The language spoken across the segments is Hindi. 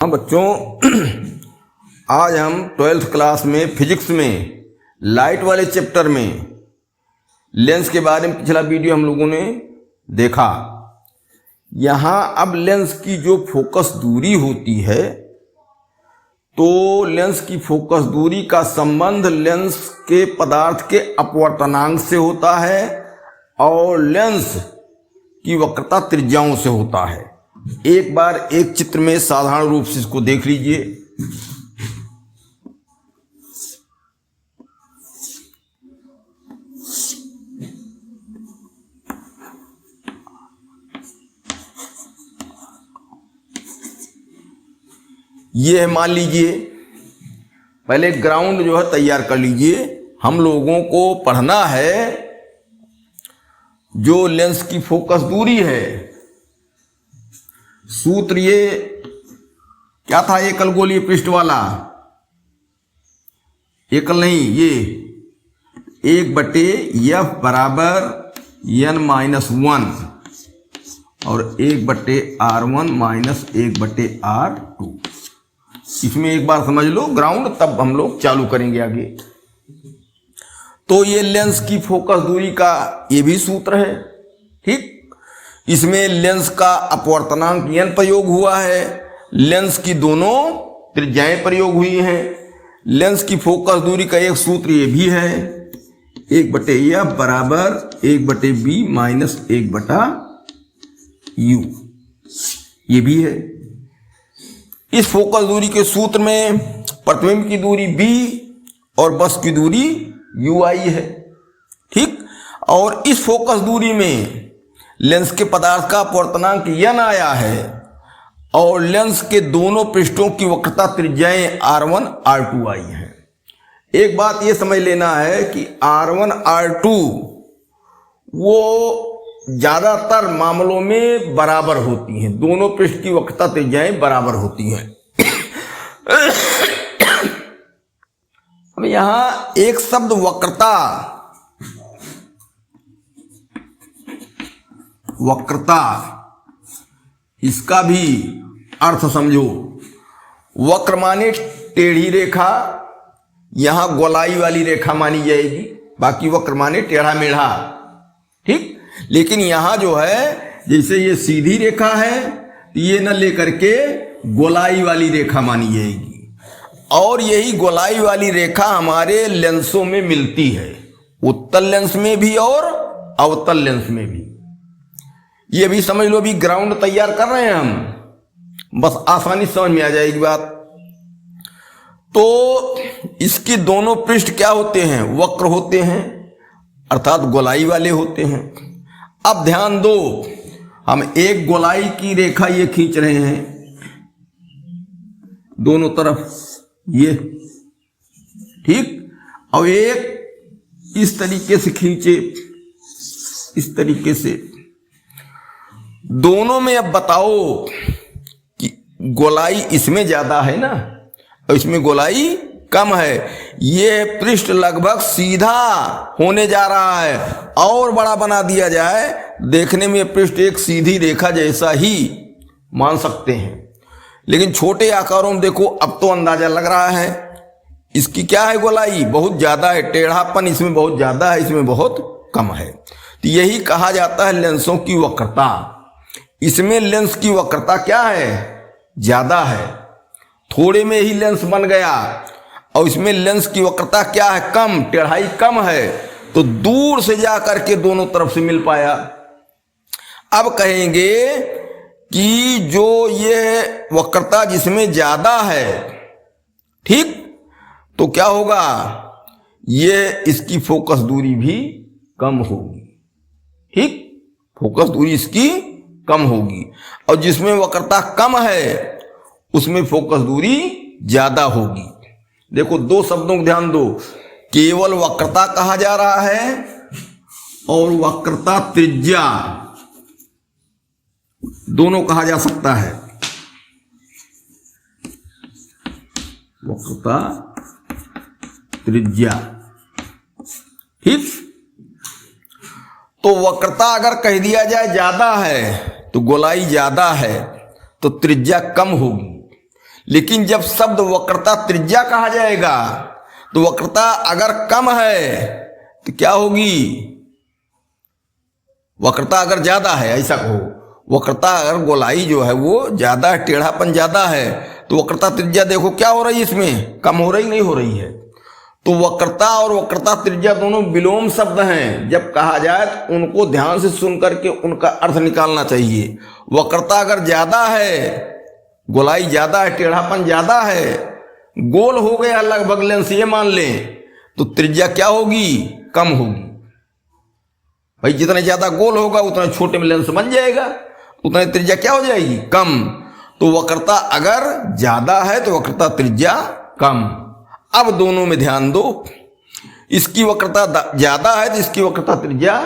हाँ बच्चों, आज हम 12th क्लास में फिजिक्स में लाइट वाले चैप्टर में लेंस के बारे में पिछला वीडियो हम लोगों ने देखा। यहाँ अब लेंस की जो फोकस दूरी होती है, तो लेंस की फोकस दूरी का संबंध लेंस के पदार्थ के अपवर्तनांक से होता है और लेंस की वक्रता त्रिज्याओं से होता है। एक बार एक चित्र में साधारण रूप से इसको देख लीजिए। ये मान लीजिए, पहले ग्राउंड जो है तैयार कर लीजिए। हम लोगों को पढ़ना है जो लेंस की फोकस दूरी है। सूत्र ये क्या था? एकल गोलीय पृष्ठ वाला, एकल नहीं, ये 1/f बराबर n-1 और 1/r1 माइनस 1/r2। इसमें एक बार समझ लो ग्राउंड, तब हम लोग चालू करेंगे आगे। तो ये लेंस की फोकस दूरी का ये भी सूत्र है, ठीक। इसमें लेंस का अपवर्तनांक n प्रयोग हुआ है, लेंस की दोनों त्रिज्याएं प्रयोग हुई हैं। लेंस की फोकस दूरी का एक सूत्र ये भी है, 1/f बराबर 1/b माइनस 1/u, ये भी है। इस फोकस दूरी के सूत्र में प्रतिबिंब की दूरी b और बस की दूरी ui है, ठीक। और इस फोकस दूरी में लेंस के पदार्थ का अपवर्तनांक n आया है और लेंस के दोनों पृष्ठों की वक्रता त्रिज्याएं r1 r2 आई हैं। एक बात यह समझ लेना है कि r1 r2 वो ज्यादातर मामलों में बराबर होती हैं, दोनों पृष्ठ की वक्रता त्रिज्याएं बराबर होती हैं। अब यहां एक शब्द वक्रता, इसका भी अर्थ समझो। वक्र माने टेढ़ी रेखा, यहां गोलाई वाली रेखा मानी जाएगी, बाकी वक्र माने टेढ़ा मेढ़ा, ठीक। लेकिन यहां जो है, जैसे ये सीधी रेखा है, ये न लेकर के गोलाई वाली रेखा मानी जाएगी। और यही गोलाई वाली रेखा हमारे लेंसों में मिलती है, उत्तल लेंस में भी और अवतल लेंस में भी। ये भी समझ लो, भी ग्राउंड तैयार कर रहे हैं हम, बस आसानी समझ में आ जाएगी बात। तो इसके दोनों पृष्ठ क्या होते हैं? वक्र होते हैं, अर्थात गोलाई वाले होते हैं। अब ध्यान दो, हम एक गोलाई की रेखा ये खींच रहे हैं दोनों तरफ, ये, ठीक। और एक इस तरीके से खींचे, इस तरीके से। दोनों में अब बताओ कि गोलाई इसमें ज्यादा है ना और इसमें गोलाई कम है। ये पृष्ठ लगभग सीधा होने जा रहा है, और बड़ा बना दिया जाए, देखने में पृष्ठ एक सीधी रेखा जैसा ही मान सकते हैं। लेकिन छोटे आकारों में देखो, अब तो अंदाजा लग रहा है इसकी क्या है, गोलाई बहुत ज्यादा है, टेढ़ापन इसमें बहुत ज्यादा है, इसमें बहुत कम है। तो यही कहा जाता है लेंसों की वक्रता। इसमें लेंस की वक्रता क्या है? ज्यादा है, थोड़े में ही लेंस बन गया। और इसमें लेंस की वक्रता क्या है? कम, टेढ़ाई कम है, तो दूर से जा करके दोनों तरफ से मिल पाया। अब कहेंगे कि जो ये वक्रता जिसमें ज्यादा है, ठीक, तो क्या होगा? ये इसकी फोकस दूरी भी कम होगी, ठीक, फोकस दूरी इसकी कम होगी। और जिसमें वक्रता कम है उसमें फोकस दूरी ज्यादा होगी। देखो, दो शब्दों को ध्यान दो, केवल वक्रता कहा जा रहा है और वक्रता त्रिज्या दोनों कहा जा सकता है। वक्रता त्रिज्या, ठीक। तो वक्रता अगर कह दिया जाए ज्यादा है तो गोलाई ज्यादा है तो त्रिज्या कम होगी। लेकिन जब शब्द वक्रता त्रिज्या कहा जाएगा तो वक्रता अगर कम है तो क्या होगी, वक्रता अगर ज्यादा है, ऐसा कहो, वक्रता अगर गोलाई जो है वो ज्यादा है, टेढ़ापन ज्यादा है, तो वक्रता त्रिज्या देखो क्या हो रही है, इसमें कम हो रही नहीं हो रही है। तो वक्रता और वक्रता त्रिज्या दोनों विलोम शब्द हैं, जब कहा जाए तो उनको ध्यान से सुन करके उनका अर्थ निकालना चाहिए। वक्रता अगर ज्यादा है, गोलाई ज्यादा है, टेढ़ापन ज्यादा है, गोल हो गया लगभग लेंस ये मान लें, तो त्रिज्या क्या होगी, कम होगी। भाई जितना ज्यादा गोल होगा उतना छोटे में लेंस बन जाएगा, उतना त्रिज्या क्या हो जाएगी, कम। तो वक्रता अगर ज्यादा है तो वक्रता त्रिज्या कम। अब दोनों में ध्यान दो, इसकी वक्रता ज्यादा है तो इसकी वक्रता त्रिज्या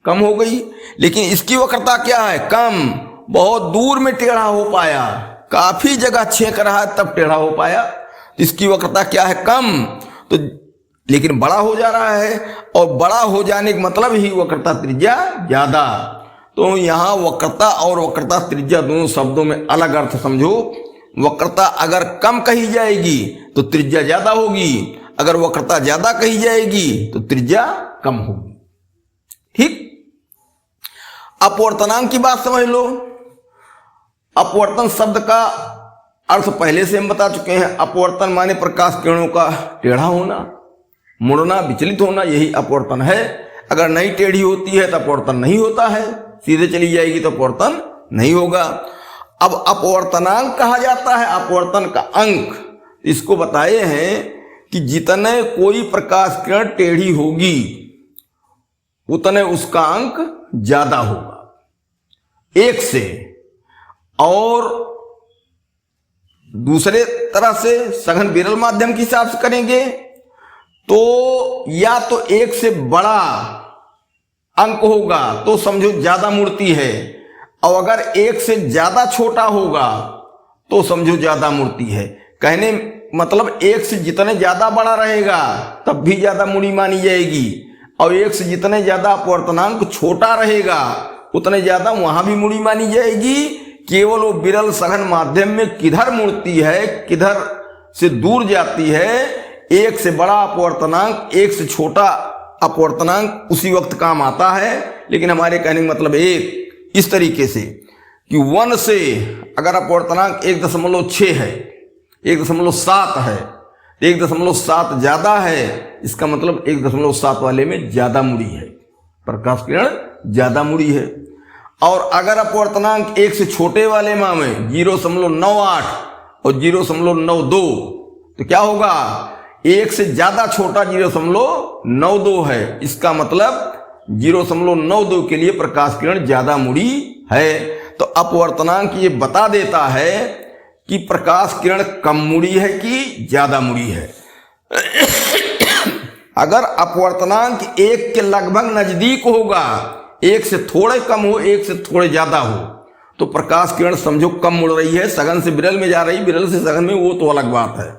कम हो गई, लेकिन इसकी वक्रता क्या है, कम, बहुत दूर में टेढ़ा हो पाया, काफी जगह छेक रहा है तब टेढ़ा हो पाया, इसकी वक्रता क्या है, कम। तो लेकिन बड़ा हो जा रहा है, और बड़ा हो जाने का मतलब ही वक्रता त्रिज्या ज्यादा। तो यहां वक्रता और वक्रता त्रिज्या दोनों शब्दों में अलग अर्थ समझो। वक्रता अगर कम कही जाएगी तो त्रिज्या ज्यादा होगी, अगर वक्रता ज्यादा कही जाएगी तो त्रिज्या कम होगी। ठीक। अपवर्तनांक की बात समझ लो। अपवर्तन शब्द का अर्थ पहले से हम बता चुके हैं। अपवर्तन माने प्रकाश किरणों का टेढ़ा होना, मुड़ना, विचलित होना, यही अपवर्तन है। अगर नहीं टेढ़ी होती है तो अपवर्तन नहीं होता है, सीधे चली जाएगी तो अपवर्तन नहीं होगा। अब अपवर्तनांक कहा जाता है अपवर्तन का अंक। इसको बताए हैं कि जितने कोई प्रकाश किरण टेढ़ी होगी उतने उसका अंक ज्यादा होगा 1 से। और दूसरे तरह से सघन विरल माध्यम के हिसाब से करेंगे तो या तो 1 से बड़ा अंक होगा तो समझो ज्यादा मुड़ती है, और अगर 1 से ज्यादा छोटा होगा तो समझो ज्यादा मुड़ती है। कहने मतलब 1 से जितने ज्यादा बड़ा रहेगा तब भी ज्यादा मुड़ी मानी जाएगी, और 1 से जितने ज्यादा अपवर्तनांक छोटा रहेगा उतने ज्यादा वहां भी मुड़ी मानी जाएगी। केवल वो विरल सघन माध्यम में किधर मुड़ती है, किधर से दूर जाती है, 1 से बड़ा अपवर्तनांक 1 से छोटा अपवर्तनांक उसी वक्त काम आता है। लेकिन हमारे कहने का मतलब एक इस तरीके से कि 1 से अगर अपवर्तनांक 1.6 है, 1.7 है, 1.7 ज्यादा है, इसका मतलब 1.7 वाले में ज्यादा मुड़ी है, प्रकाश किरण ज्यादा मुड़ी है। और अगर अपवर्तनांक 1 से छोटे वाले में 0.98 और 0.92 तो क्या होगा, 1 से ज्यादा छोटा 0.92 है, इसका मतलब 0.92 के लिए प्रकाश किरण ज्यादा मुड़ी है। तो अपवर्तनांक ये बता देता है कि प्रकाश किरण कम मुड़ी है कि ज्यादा मुड़ी है। अगर अपवर्तनांक 1 के लगभग नजदीक होगा, 1 से थोड़े कम हो, 1 से थोड़े ज्यादा हो, तो प्रकाश किरण समझो कम मुड़ रही है, सघन से विरल में जा रही, विरल से सघन में, वो तो अलग बात है।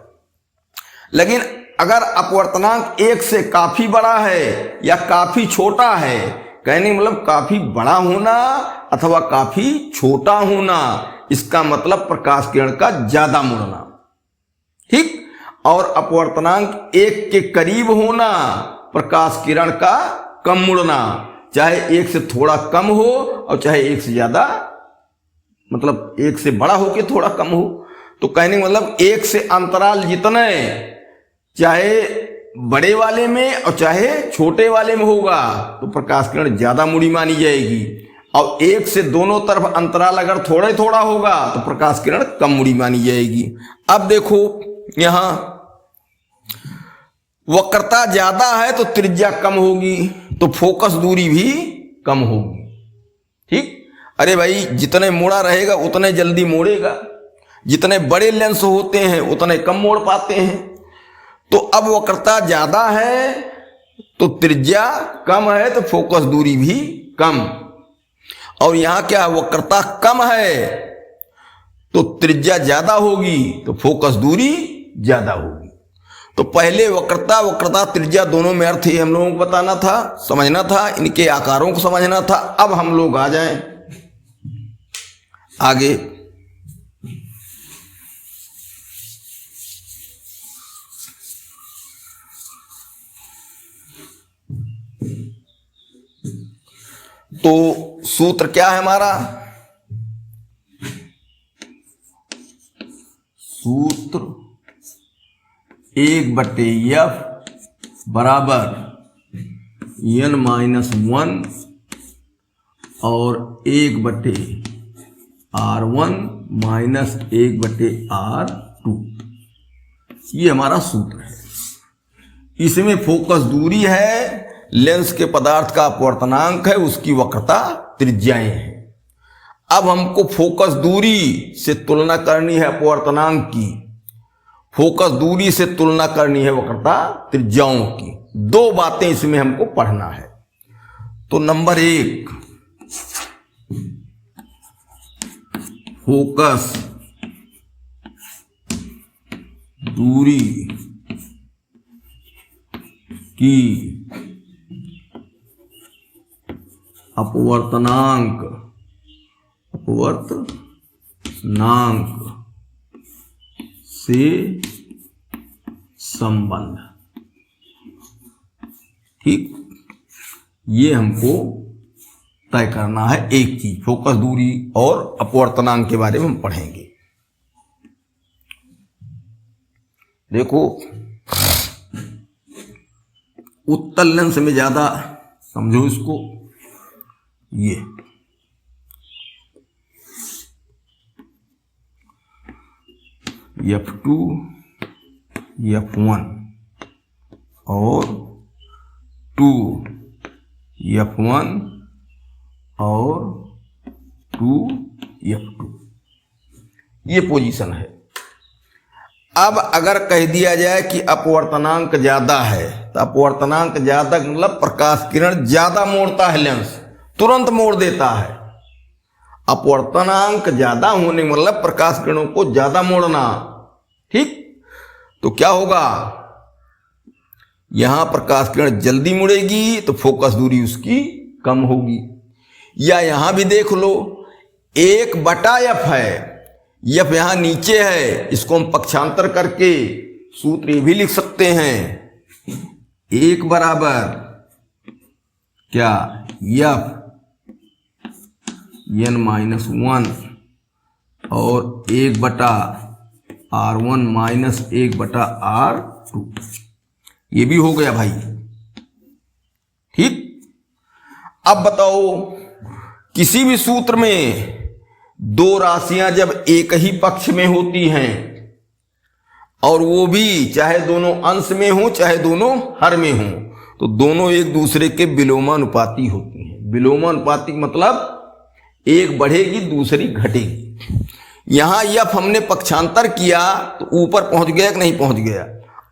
लेकिन अगर अपवर्तनांक 1 से काफी बड़ा है या काफी छोटा है, कहने मतलब काफी बड़ा होना अथवा काफी छोटा होना, इसका मतलब प्रकाश किरण का ज्यादा मुड़ना। ठीक। और अपवर्तनांक 1 के करीब होना, प्रकाश किरण का कम मुड़ना, चाहे 1 से थोड़ा कम हो और चाहे 1 से ज्यादा, मतलब 1 से बड़ा हो के थोड़ा कम हो। तो कहने मतलब 1 से अंतराल जितने, चाहे बड़े वाले में और चाहे छोटे वाले में होगा तो प्रकाश किरण ज्यादा मुड़ी मानी जाएगी, और 1 से दोनों तरफ अंतराल अगर थोड़ा थोड़ा होगा तो प्रकाश किरण कम मुड़ी मानी जाएगी। अब देखो यहां वक्रता ज्यादा है तो त्रिज्या कम होगी, तो फोकस दूरी भी कम होगी। ठीक। अरे भाई जितने मोड़ा रहेगा उतने जल्दी मोड़ेगा, जितने बड़े लेंस होते हैं उतने कम मोड़ पाते हैं। तो अब वक्रता ज्यादा है तो त्रिज्या कम है तो फोकस दूरी भी कम, और यहां क्या वक्रता कम है तो त्रिज्या ज्यादा होगी तो फोकस दूरी ज्यादा होगी। तो पहले वक्रता वक्रता त्रिज्या दोनों में अर्थ ही हम लोगों को बताना था, समझना था, इनके आकारों को समझना था। अब हम लोग आ जाएं आगे। तो सूत्र क्या है हमारा? सूत्र 1/f बराबर n-1 और 1/r1 माइनस 1/r2, ये हमारा सूत्र है। इसमें फोकस दूरी है, लेंस के पदार्थ का अपवर्तनांक है, उसकी वक्रता त्रिज्याएं हैं। अब हमको फोकस दूरी से तुलना करनी है अपवर्तनांक की, फोकस दूरी से तुलना करनी है वक्रता त्रिज्याओं की। दो बातें इसमें हमको पढ़ना है। तो नंबर 1, फोकस दूरी की अपवर्तनांक से संबंध, ठीक, ये हमको तय करना है। एक चीज फोकस दूरी और अपवर्तनांक के बारे में हम पढ़ेंगे। देखो, उत्तल लेंस में ज्यादा समझो इसको, ये F2 F1 और 2 F1 और 2 F2, ये पोजीशन है। अब अगर कह दिया जाए कि अपवर्तनांक ज्यादा है, तो अपवर्तनांक ज्यादा मतलब प्रकाश किरण ज्यादा मोड़ता है, लेंस तुरंत मोड़ देता है। अपवर्तनांक ज्यादा होने मतलब प्रकाश किरणों को ज्यादा मोड़ना, ठीक। तो क्या होगा, यहां प्रकाश किरण जल्दी मुड़ेगी तो फोकस दूरी उसकी कम होगी। या यहां भी देख लो, 1/f है, f यहां नीचे है, इसको हम पक्षांतर करके सूत्र ये भी लिख सकते हैं, 1 बराबर क्या, f n-1 और 1/r1 माइनस 1/r2, ये भी हो गया भाई, ठीक। अब बताओ, किसी भी सूत्र में दो राशियां जब एक ही पक्ष में होती हैं, और वो भी चाहे दोनों अंश में हो चाहे दोनों हर में हो, तो दोनों एक दूसरे के विलोमानुपाती होती हैं। विलोमानुपाती मतलब एक बढ़ेगी दूसरी घटेगी। यहां f हमने पक्षांतर किया तो ऊपर पहुंच गया कि नहीं पहुंच गया,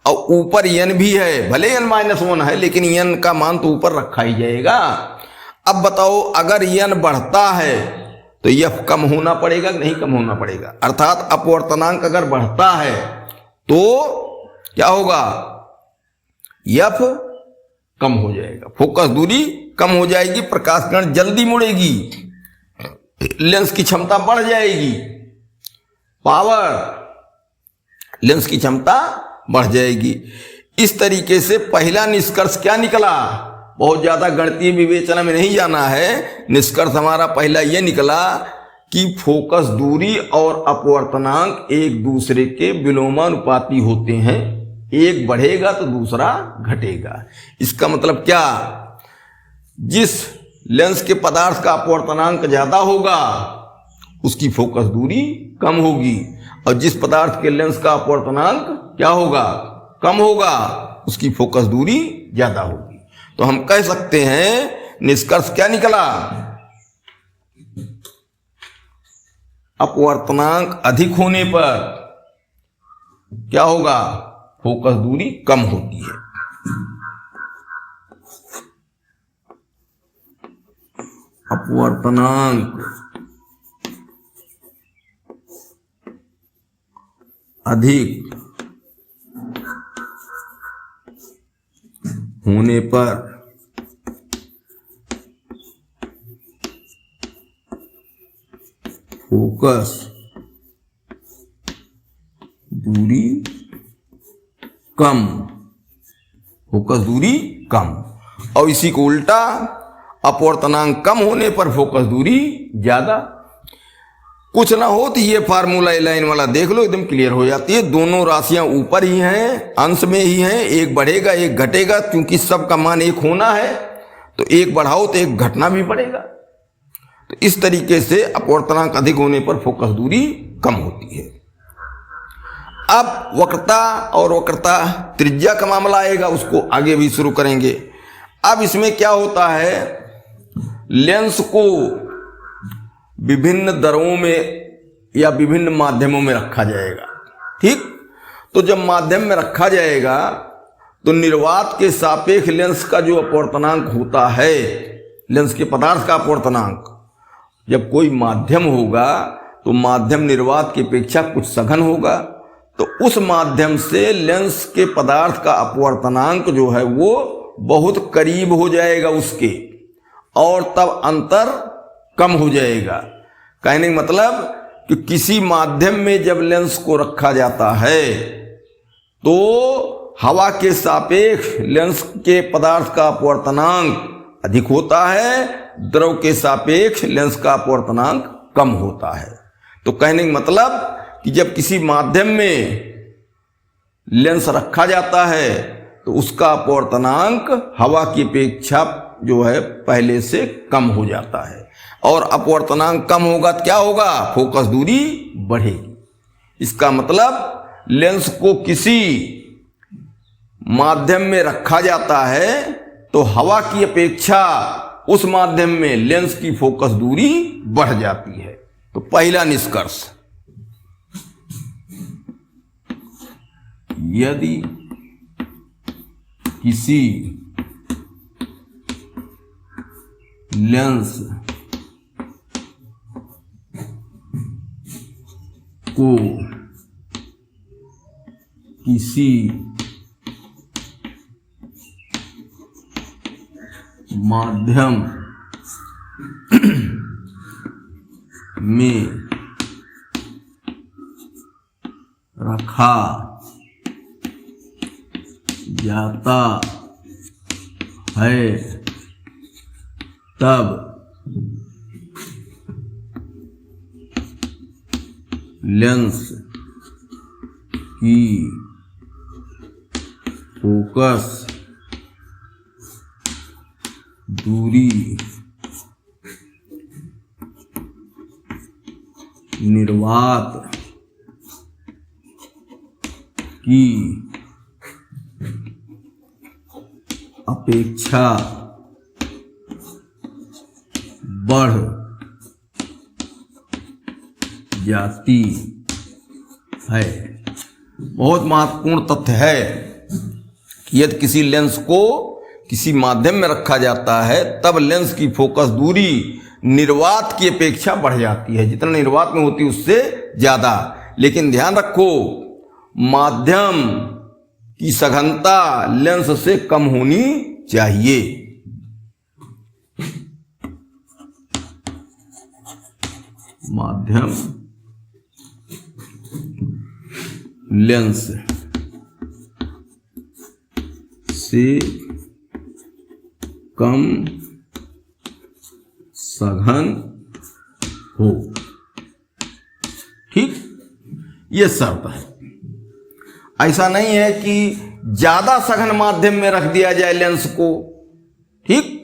और ऊपर n भी है, भले n-1 है लेकिन n का मान तो ऊपर रखा ही जाएगा। अब बताओ, अगर n बढ़ता है तो f कम होना पड़ेगा कि नहीं कम होना पड़ेगा? अर्थात अपवर्तनांक अगर बढ़ता है तो क्या होगा, f कम हो जाएगा, फोकस दूरी कम हो जाएगी, प्रकाश किरण जल्दी मुड़ेगी, लेंस की क्षमता बढ़ जाएगी, पावर, लेंस की क्षमता बढ़ जाएगी। इस तरीके से पहला निष्कर्ष क्या निकला, बहुत ज्यादा गणितीय विवेचना में नहीं जाना है, निष्कर्ष हमारा पहला यह निकला कि फोकस दूरी और अपवर्तनांक एक दूसरे के विलोमानुपाती होते हैं, एक बढ़ेगा तो दूसरा घटेगा। इसका मतलब क्या, जिस लेंस के पदार्थ का अपवर्तनांक ज्यादा होगा उसकी फोकस दूरी कम होगी, और जिस पदार्थ के लेंस का अपवर्तनांक क्या होगा, कम होगा, उसकी फोकस दूरी ज्यादा होगी। तो हम कह सकते हैं निष्कर्ष क्या निकला, अपवर्तनांक अधिक होने पर क्या होगा, फोकस दूरी कम होती है। अपवर्तनांक अधिक होने पर फोकस दूरी कम, फोकस दूरी कम। और इसी को उल्टा, अपवर्तनांक कम होने पर फोकस दूरी ज्यादा। कुछ ना हो तो ये फार्मूला लाइन वाला देख लो, एकदम क्लियर हो जाती है। दोनों राशियां ऊपर ही हैं, अंश में ही हैं, एक बढ़ेगा एक घटेगा, क्योंकि सबका मान एक होना है, तो एक बढ़ाओ तो एक घटना भी पड़ेगा। तो इस तरीके से अपवर्तनांक अधिक होने पर फोकस दूरी कम होती है। अब वक्रता और वक्रता त्रिज्या का मामला आएगा, उसको आगे भी शुरू करेंगे। अब इसमें क्या होता है, लेंस को विभिन्न दरों में या विभिन्न माध्यमों में रखा जाएगा। ठीक, तो जब माध्यम में रखा जाएगा तो निर्वात के सापेक्ष लेंस का जो अपवर्तनांक होता है, लेंस के पदार्थ का अपवर्तनांक, जब कोई माध्यम होगा तो माध्यम निर्वात की अपेक्षा कुछ सघन होगा, तो उस माध्यम से लेंस के पदार्थ का अपवर्तनांक जो है वो बहुत करीब हो जाएगा उसके, और तब अंतर कम हो जाएगा। कहने का मतलब कि किसी माध्यम में जब लेंस को रखा जाता है तो हवा के सापेक्ष लेंस के पदार्थ का अपवर्तनांक अधिक होता है, द्रव के सापेक्ष लेंस का अपवर्तनांक कम होता है। तो कहने का मतलब कि जब किसी माध्यम में लेंस रखा जाता है तो उसका अपवर्तनांक हवा की अपेक्षा जो है पहले से कम हो जाता है, और अपवर्तनांक कम होगा तो क्या होगा, फोकस दूरी बढ़ेगी। इसका मतलब लेंस को किसी माध्यम में रखा जाता है तो हवा की अपेक्षा उस माध्यम में लेंस की फोकस दूरी बढ़ जाती है। तो पहला निष्कर्ष, यदि किसी लेंस को किसी माध्यम में रखा जाता है तब लेंस की फोकस दूरी निर्वात की अपेक्षा बढ़ जाती है। बहुत महत्वपूर्ण तथ्य है कि यदि किसी लेंस को किसी माध्यम में रखा जाता है तब लेंस की फोकस दूरी निर्वात की अपेक्षा बढ़ जाती है, जितना निर्वात में होती है उससे ज्यादा। लेकिन ध्यान रखो, माध्यम की सघनता लेंस से कम होनी चाहिए। माध्यम लेंस से कम सघन हो। ठीक, यह शर्त है। ऐसा नहीं है कि ज्यादा सघन माध्यम में रख दिया जाए लेंस को, ठीक,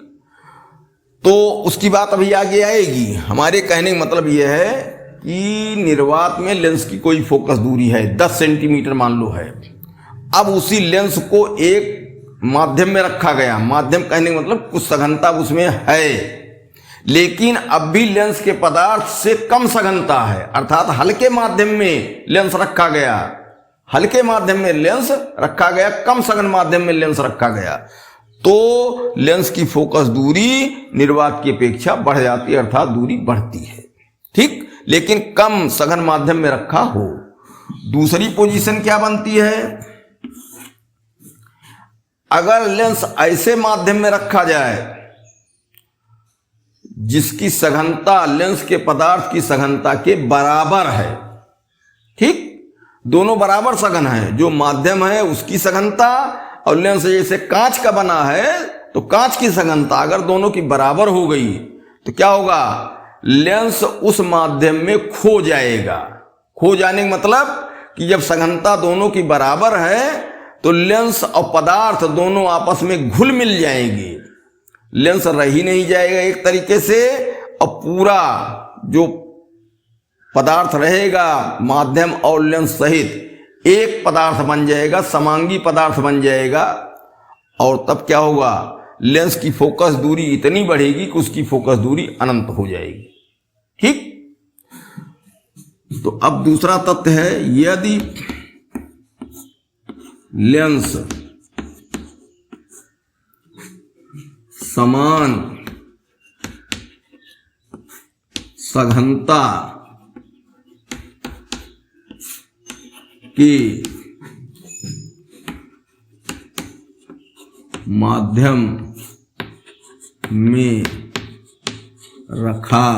तो उसकी बात अभी आगे आएगी। हमारे कहने का मतलब यह है कि निर्वात में लेंस की कोई फोकस दूरी है 10 सेंटीमीटर मान लो है। अब उसी लेंस को एक माध्यम में रखा गया, माध्यम कहने का मतलब कुछ सघनता उसमें है, लेकिन अब भी लेंस के पदार्थ से कम सघनता है, अर्थात हल्के माध्यम में लेंस रखा गया, हल्के माध्यम में लेंस रखा गया, कम सघन माध्यम में लेंस रखा गया, तो लेंस की फोकस दूरी निर्वात की अपेक्षा बढ़ जाती है, अर्थात दूरी बढ़ती है। ठीक, लेकिन कम सघन माध्यम में रखा हो। दूसरी पोजीशन क्या बनती है, अगर लेंस ऐसे माध्यम में रखा जाए जिसकी सघनता लेंस के पदार्थ की सघनता के बराबर है, ठीक, दोनों बराबर सघन है, जो माध्यम है उसकी सघनता और लेंस जैसे कांच का बना है तो कांच की सघनता अगर दोनों की बराबर हो गई तो क्या होगा, लेंस उस माध्यम में खो जाएगा। खो जाने का मतलब कि जब सघनता दोनों की बराबर है तो लेंस और पदार्थ दोनों आपस में घुल मिल जाएंगे, लेंस रह ही नहीं जाएगा एक तरीके से, और पूरा जो पदार्थ रहेगा माध्यम और लेंस सहित एक पदार्थ बन जाएगा, समांगी पदार्थ बन जाएगा। और तब क्या होगा, लेंस की फोकस दूरी इतनी बढ़ेगी कि उसकी फोकस दूरी अनंत हो जाएगी। ठीक, तो अब दूसरा तथ्य है, यदि लेंस समान सघनता के माध्यम में रखा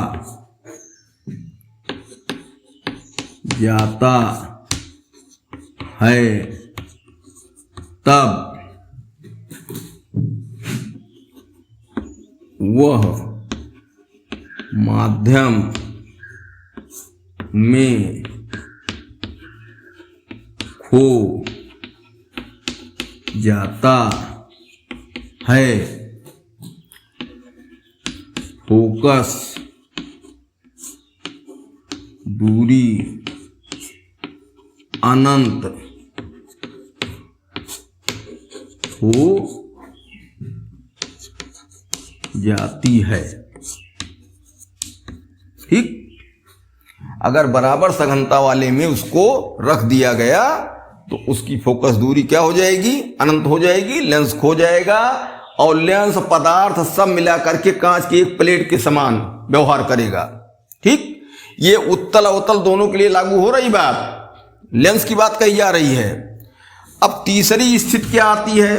जाता है तब वह माध्यम में खो जाता है। फोकस दूरी अनंत हो जाती है। ठीक, अगर बराबर सघनता वाले में उसको रख दिया गया तो उसकी फोकस दूरी क्या हो जाएगी, अनंत हो जाएगी, लेंस खो जाएगा और लेंस पदार्थ सब मिला करके कांच की एक प्लेट के समान व्यवहार करेगा। ठीक, ये उत्तल अवतल दोनों के लिए लागू हो रही बात, लेंस की बात कही जा रही है। अब तीसरी स्थिति क्या आती है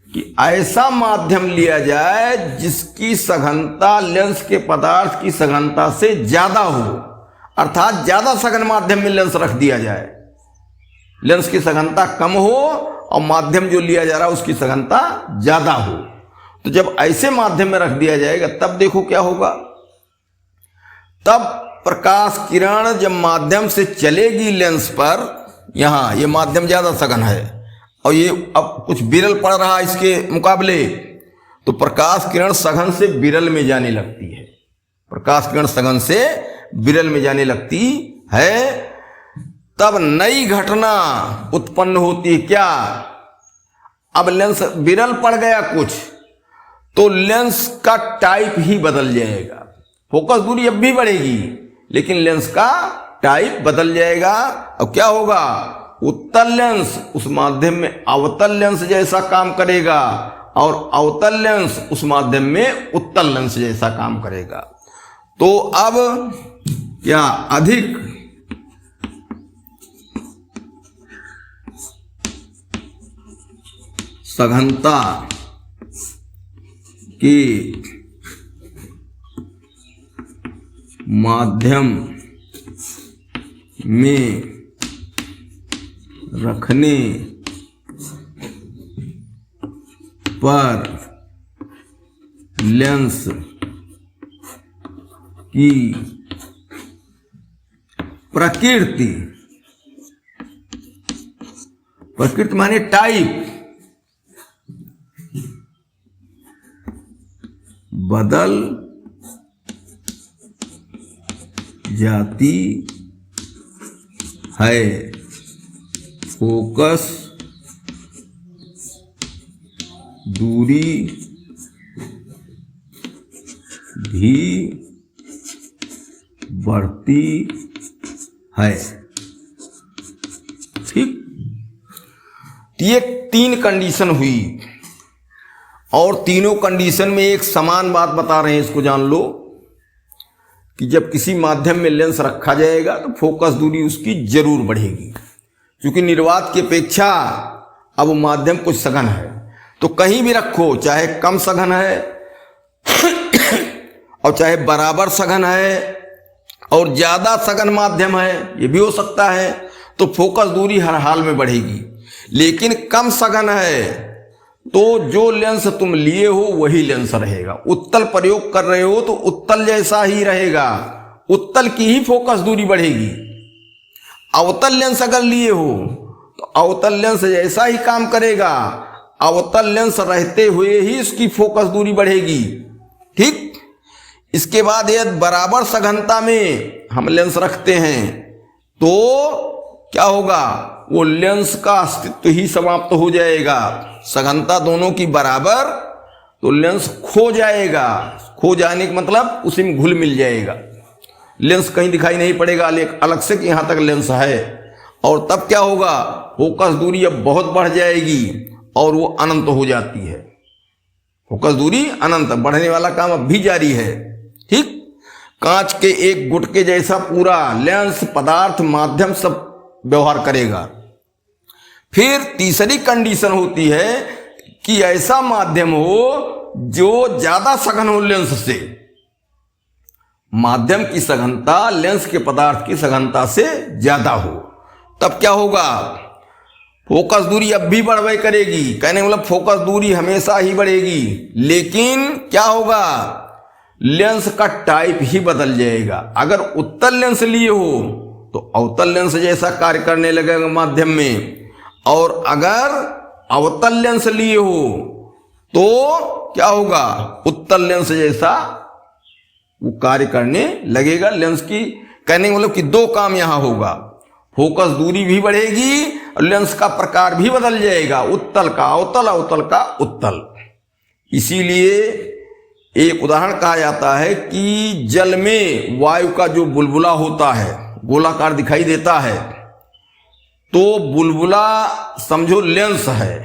कि ऐसा माध्यम लिया जाए जिसकी सघनता लेंस के पदार्थ की सघनता से ज्यादा हो, अर्थात ज्यादा सघन माध्यम में लेंस रख दिया जाए, लेंस की सघनता कम हो और माध्यम जो लिया जा रहा है उसकी सघनता ज्यादा हो। तो जब ऐसे माध्यम में रख दिया जाएगा तब देखो क्या होगा, तब प्रकाश किरण जब माध्यम से चलेगी लेंस पर, यहां ये माध्यम ज्यादा सघन है और ये अब कुछ विरल पड़ रहा है इसके मुकाबले, तो प्रकाश किरण सघन से विरल में जाने लगती है, प्रकाश किरण सघन से विरल में जाने लगती है। तब नई घटना उत्पन्न होती है क्या, अब लेंस विरल पड़ गया कुछ तो लेंस का टाइप ही बदल जाएगा, फोकस दूरी अब भी बढ़ेगी लेकिन लेंस का टाइप बदल जाएगा। अब क्या होगा, उत्तल लेंस उस माध्यम में अवतल लेंस जैसा काम करेगा और अवतल लेंस उस माध्यम में उत्तल लेंस जैसा काम करेगा। तो अब क्या अधिक सघनता के माध्यम में रखने पर लेंस की प्रकृति माने टाइप बदल जाती है, फोकस दूरी भी बढ़ती है। ठीक, ये 3 कंडीशन हुई और तीनों कंडीशन में एक समान बात बता रहे हैं, इसको जान लो कि जब किसी माध्यम में लेंस रखा जाएगा तो फोकस दूरी उसकी जरूर बढ़ेगी, क्योंकि निर्वात की अपेक्षा अब वो माध्यम कुछ सघन है। तो कहीं भी रखो, चाहे कम सघन है और चाहे बराबर सघन है और ज्यादा सघन माध्यम है, ये भी हो सकता है, तो फोकस दूरी हर हाल में बढ़ेगी। लेकिन कम सघन है तो जो लेंस तुम लिए हो वही लेंस रहेगा। उत्तल प्रयोग कर रहे हो तो उत्तल जैसा ही रहेगा, उत्तल की ही फोकस दूरी बढ़ेगी। अवतल लेंस अगर लिए हो तो अवतल लेंस जैसा ही काम करेगा, अवतल लेंस रहते हुए ही इसकी फोकस दूरी बढ़ेगी। ठीक। इसके बाद यदि बराबर सघनता में हम लेंस रखते हैं तो क्या होगा, वो लेंस का अस्तित्व ही समाप्त हो जाएगा। सघनता दोनों की बराबर तो लेंस खो जाएगा। खो जाने का मतलब उसी में घुल मिल जाएगा, लेंस कहीं दिखाई नहीं पड़ेगा अलग से कि यहां तक लेंस है। और तब क्या होगा, फोकस दूरी अब बहुत बढ़ जाएगी और वो अनंत हो जाती है। फोकस दूरी अनंत, बढ़ने वाला काम अब भी जारी है। ठीक। कांच के एक गुटके जैसा पूरा लेंस, पदार्थ, माध्यम सब व्यवहार करेगा। फिर तीसरी कंडीशन होती है कि ऐसा माध्यम हो जो ज्यादा सघन हो लेंस से। माध्यम की सघनता लेंस के पदार्थ की सघनता से ज्यादा हो, तब क्या होगा, फोकस दूरी अब भी बढ़वे करेगी। कहने मतलब फोकस दूरी हमेशा ही बढ़ेगी, लेकिन क्या होगा, लेंस का टाइप ही बदल जाएगा। अगर उत्तल लेंस लिए हो तो अवतल लेंस जैसा कार्य करने लगेगा माध्यम में, और अगर अवतल लेंस लिए हो तो क्या होगा, उत्तल लेंस जैसा वो कार्य करने लगेगा। लेंस की कहने का मतलब कि दो काम यहां होगा, फोकस दूरी भी बढ़ेगी और लेंस का प्रकार भी बदल जाएगा, उत्तल का अवतल, अवतल का उत्तल। इसीलिए एक उदाहरण कहा जाता है कि जल में वायु का जो बुलबुला होता है, गोलाकार दिखाई देता है, तो बुलबुला समझो लेंस है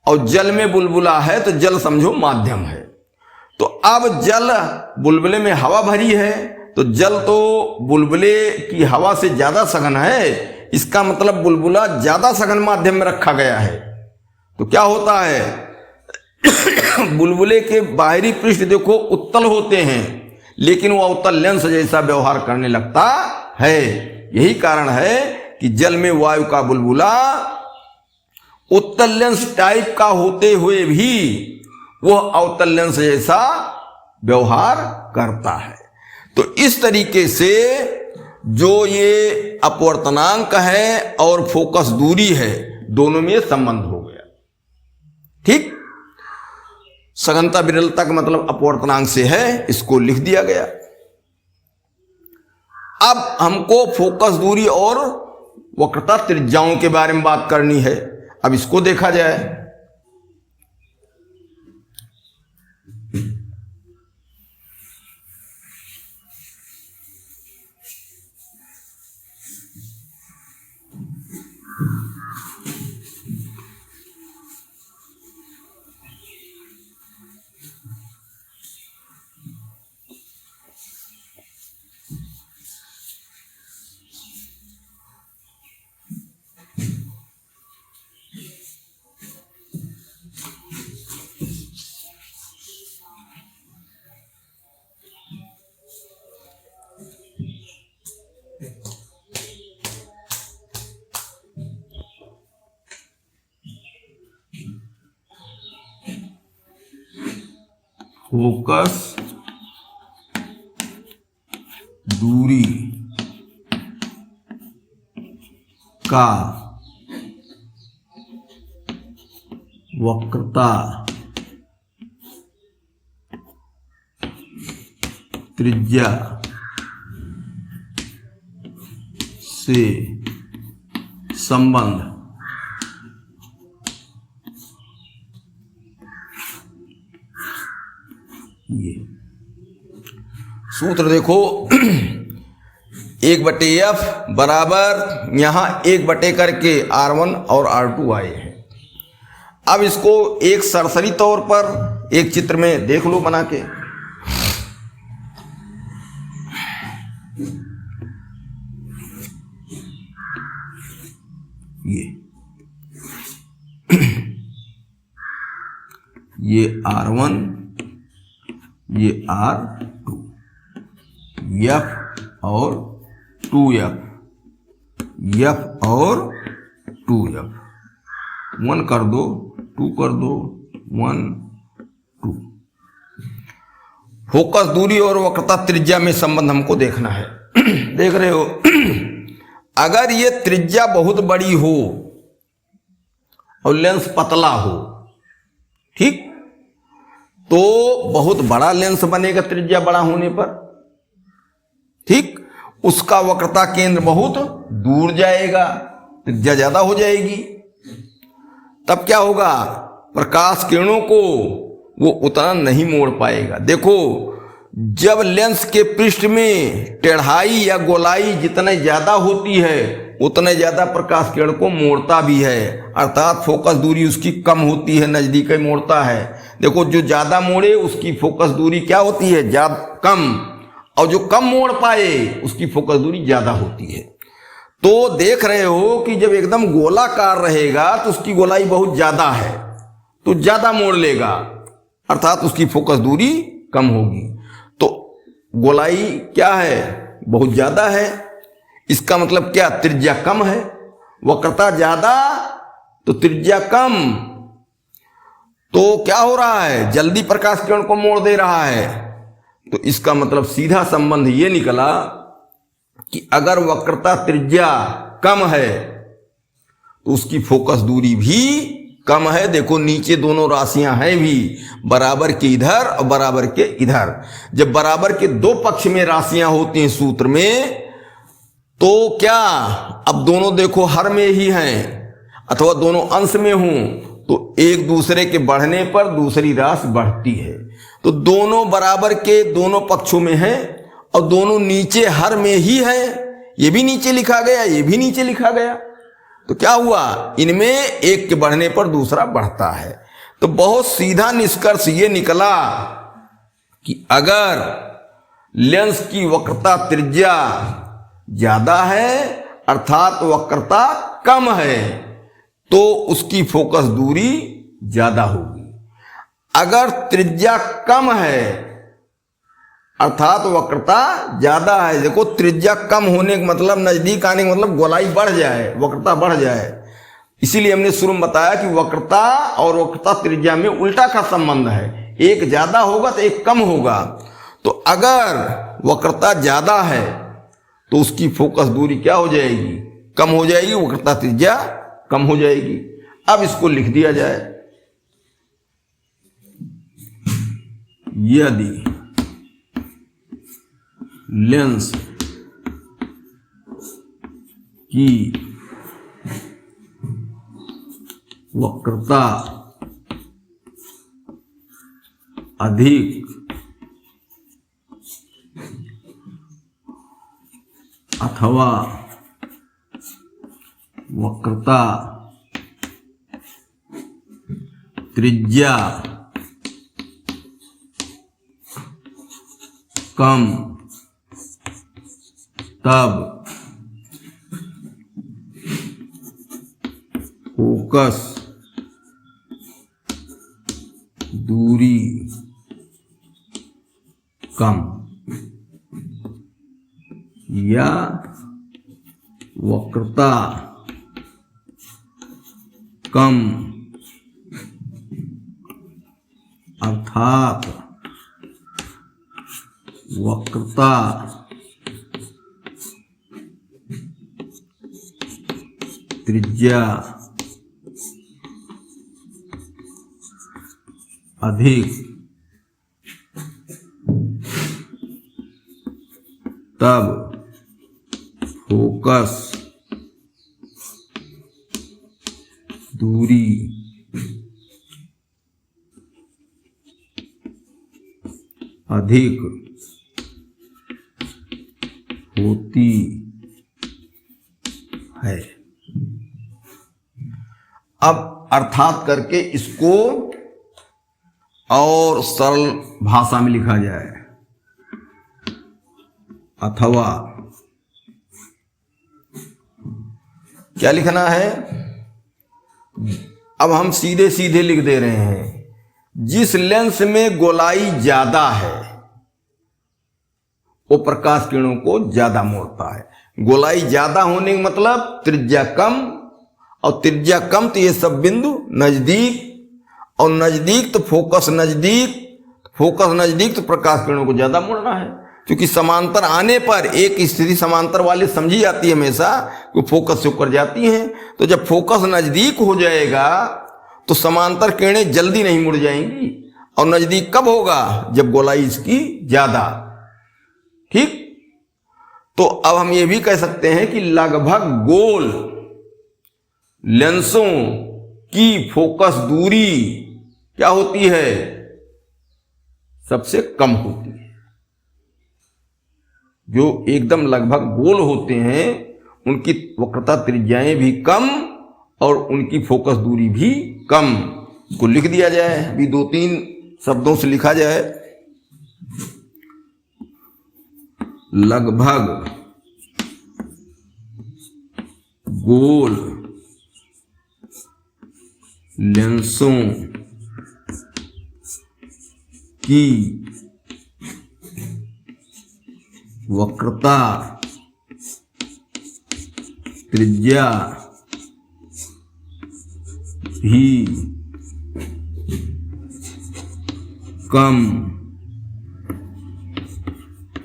और जल में बुलबुला है तो जल समझो माध्यम है। तो अब जल बुलबुले में हवा भरी है तो जल तो बुलबुले की हवा से ज्यादा सघन है, इसका मतलब बुलबुला ज्यादा सघन माध्यम में रखा गया है। तो क्या होता है, बुलबुले के बाहरी पृष्ठ देखो उत्तल होते हैं, लेकिन वो अवतल लेंस जैसा व्यवहार करने लगता है। यही कारण है कि जल में वायु का बुलबुला उत्तल लेंस टाइप का होते हुए भी वह अवतल लेंस जैसा व्यवहार करता है। तो इस तरीके से जो ये अपवर्तनांक है और फोकस दूरी है, दोनों में संबंध हो गया। ठीक। सघनता विरलता का मतलब अपवर्तनांक से है, इसको लिख दिया गया। अब हमको फोकस दूरी और वक्रता त्रिज्याओं के बारे में बात करनी है। अब इसको देखा जाए। फोकस दूरी का वक्रता त्रिज्या से संबंध ये सूत्र देखो 1/f बराबर यहां 1 करके R1 और R2 आए हैं। अब इसको एक सरसरी तौर पर एक चित्र में देख लो बना के। ये R1, ये R2, F और 2F, F और 2F, 1 कर दो, 2 कर दो, 1 2। फोकस दूरी और वक्रता त्रिज्या में संबंध हमको देखना है। देख रहे हो, अगर ये त्रिज्या बहुत बड़ी हो और लेंस पतला हो, ठीक, तो बहुत बड़ा लेंस बनेगा त्रिज्या बड़ा होने पर, ठीक, उसका वक्रता केंद्र बहुत दूर जाएगा, त्रिज्या ज्यादा हो जाएगी। तब क्या होगा, प्रकाश किरणों को वो उतना नहीं मोड़ पाएगा। देखो, जब लेंस के पृष्ठ में टेढ़ाई या गोलाई जितने ज्यादा होती है उतने ज्यादा प्रकाश किरण को मोड़ता भी है, अर्थात फोकस दूरी उसकी कम होती है, नजदीक मोड़ता है। देखो, जो ज्यादा मोड़े उसकी फोकस दूरी क्या होती है, ज्यादा कम, और जो कम मोड़ पाए उसकी फोकस दूरी ज्यादा होती है। तो देख रहे हो कि जब एकदम गोलाकार रहेगा तो उसकी गोलाई बहुत ज्यादा है तो ज्यादा मोड़ लेगा, अर्थात उसकी फोकस दूरी कम होगी। तो गोलाई क्या है, बहुत ज्यादा है, इसका मतलब क्या, त्रिज्या कम है। वक्रता ज्यादा तो त्रिज्या कम, तो क्या हो रहा है, जल्दी प्रकाश किरण को मोड़ दे रहा है। तो इसका मतलब सीधा संबंध ये निकला कि अगर वक्रता त्रिज्या कम है तो उसकी फोकस दूरी भी कम है। देखो, नीचे दोनों राशियां हैं भी, बराबर के इधर और बराबर के इधर। जब बराबर के दो पक्ष में राशियां होती हैं सूत्र में, तो क्या, अब दोनों देखो हर में ही हैं अथवा दोनों अंश में हों तो एक दूसरे के बढ़ने पर दूसरी राशि बढ़ती है। तो दोनों बराबर के दोनों पक्षों में हैं और दोनों नीचे हर में ही है, ये भी नीचे लिखा गया, ये भी नीचे लिखा गया। तो क्या हुआ, इनमें एक के बढ़ने पर दूसरा बढ़ता है। तो बहुत सीधा निष्कर्ष ये निकला कि अगर लेंस की वक्रता त्रिज्या ज्यादा है अर्थात वक्रता कम है तो उसकी फोकस दूरी ज्यादा होगी। अगर त्रिज्या कम है अर्थात वक्रता ज्यादा है, देखो त्रिज्या कम होने का मतलब, नजदीक आने का मतलब गोलाई बढ़ जाए, वक्रता बढ़ जाए। इसीलिए हमने शुरू में बताया कि वक्रता और वक्रता त्रिज्या में उल्टा का संबंध है, एक ज्यादा होगा तो एक कम होगा। तो अगर वक्रता ज्यादा है तो उसकी फोकस दूरी क्या हो जाएगी, कम हो जाएगी, वक्रता त्रिज्या कम हो जाएगी। अब इसको लिख दिया जाए, यदि लेंस की वक्रता अधिक अथवा वक्रता त्रिज्या कम, तब फोकस दूरी कम या वक्रता कम अर्थात वक्रता त्रिज्या अधिक, तब फोकस दूरी अधिक होती है। अब अर्थात करके इसको और सरल भाषा में लिखा जाए, अथवा क्या लिखना है, अब हम सीधे सीधे लिख दे रहे हैं, जिस लेंस में गोलाई ज्यादा है वो प्रकाश किरणों को ज्यादा मोड़ता है। गोलाई ज्यादा होने का मतलब त्रिज्या कम, और त्रिज्या कम तो ये सब बिंदु नजदीक, और नजदीक तो फोकस नजदीक तो प्रकाश किरणों को ज्यादा मुड़ रहा है, क्योंकि समांतर आने पर एक स्थिति समांतर वाली समझी जाती है हमेशा कि फोकस से होकर जाती हैं। तो जब फोकस नजदीक हो जाएगा तो समांतर किरणें जल्दी नहीं मुड़ जाएंगी, और नजदीक कब होगा? जब गोलाई इसकी ज्यादा। ठीक, तो अब हम ये भी कह सकते हैं कि लगभग गोल लेंसों की फोकस दूरी क्या होती है? सबसे कम होती है। जो एकदम लगभग गोल होते हैं उनकी वक्रता त्रिज्याएं भी कम और उनकी फोकस दूरी भी कम। को लिख दिया जाए, अभी 2-3 शब्दों से लिखा जाए। लगभग गोल लेंसों की वक्रता त्रिज्या भी कम,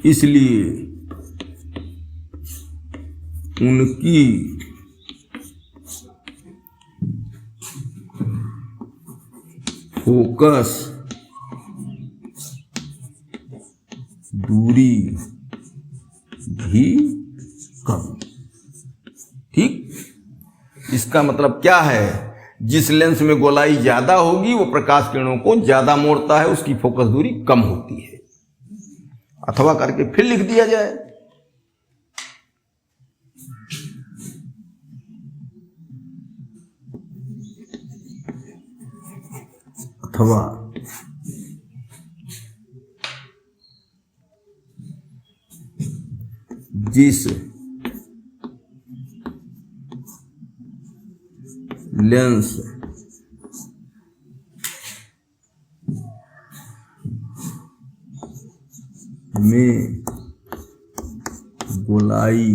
इसलिए उनकी फोकस दूरी भी कम। ठीक, इसका मतलब क्या है? जिस लेंस में गोलाई ज्यादा होगी वो प्रकाश किरणों को ज्यादा मोड़ता है, उसकी फोकस दूरी कम होती है। अथवा करके फिर लिख दिया जाए। अथवा जिस लेंस में गोलाई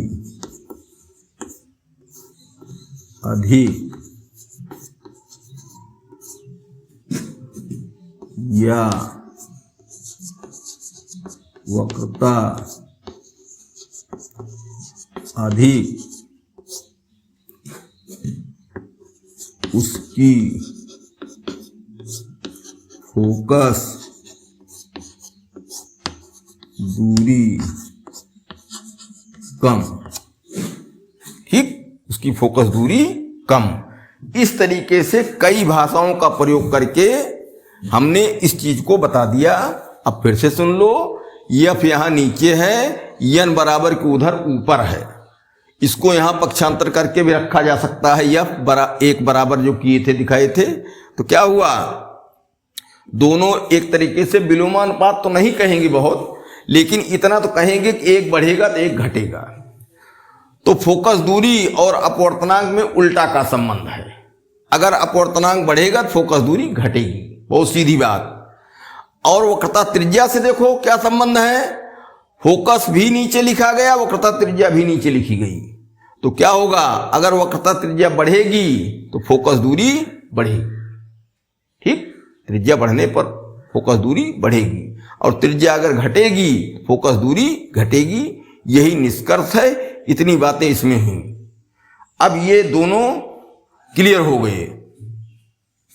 अधिक या वक्रता अधिक, उसकी फोकस दूरी कम। ठीक, उसकी फोकस दूरी कम। इस तरीके से कई भाषाओं का प्रयोग करके हमने इस चीज को बता दिया। अब फिर से सुन लो। एफ यहां नीचे है, एन बराबर के उधर ऊपर है। इसको यहां पक्षांतर करके भी रखा जा सकता है। एफ एक बराबर जो किए थे, दिखाए थे, तो क्या हुआ? दोनों एक तरीके से विलोमानुपात तो नहीं कहेंगे बहुत, लेकिन इतना तो कहेंगे कि एक बढ़ेगा तो एक घटेगा। तो फोकस दूरी और अपवर्तनांक में उल्टा का संबंध है। अगर अपवर्तनांक बढ़ेगा तो फोकस दूरी घटेगी, बहुत सीधी बात। और वक्रता त्रिज्या से देखो क्या संबंध है? फोकस भी नीचे लिखा गया, वक्रता त्रिज्या भी नीचे लिखी गई। तो क्या होगा? अगर वक्रता त्रिज्या बढ़ेगी तो फोकस दूरी बढ़ेगी। ठीक, त्रिज्या बढ़ने पर फोकस दूरी बढ़ेगी, और त्रिज्या अगर घटेगी तो फोकस दूरी घटेगी। यही निष्कर्ष है। इतनी बातें इसमें हुई। अब ये दोनों क्लियर हो गए।